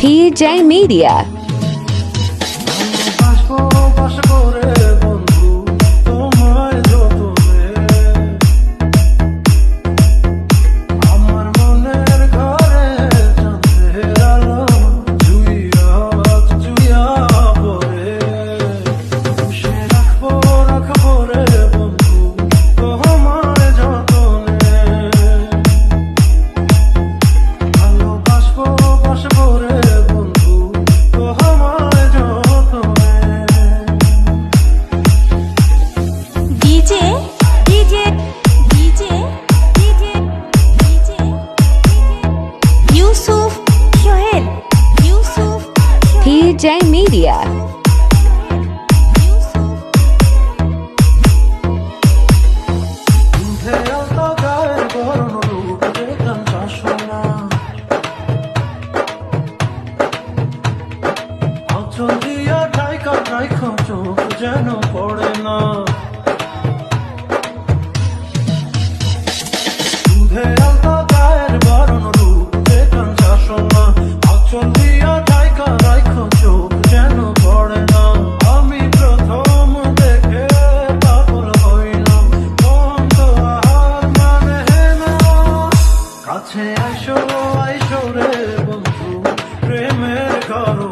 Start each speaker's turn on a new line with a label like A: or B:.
A: PJ Media. PJ Media.
B: যেন পড়ে না দুধে আলতা গায়ের বরণ রূপ দেখলাম শাসনা আচল দিয়া ঢাইকা রাইখো চোখ যেন পড়ে না আমি প্রথম দেখে পাগল হইলাম বন্ধ আর মানে না কাছে আইসো আইসো রে বন্ধু প্রেমের কারণ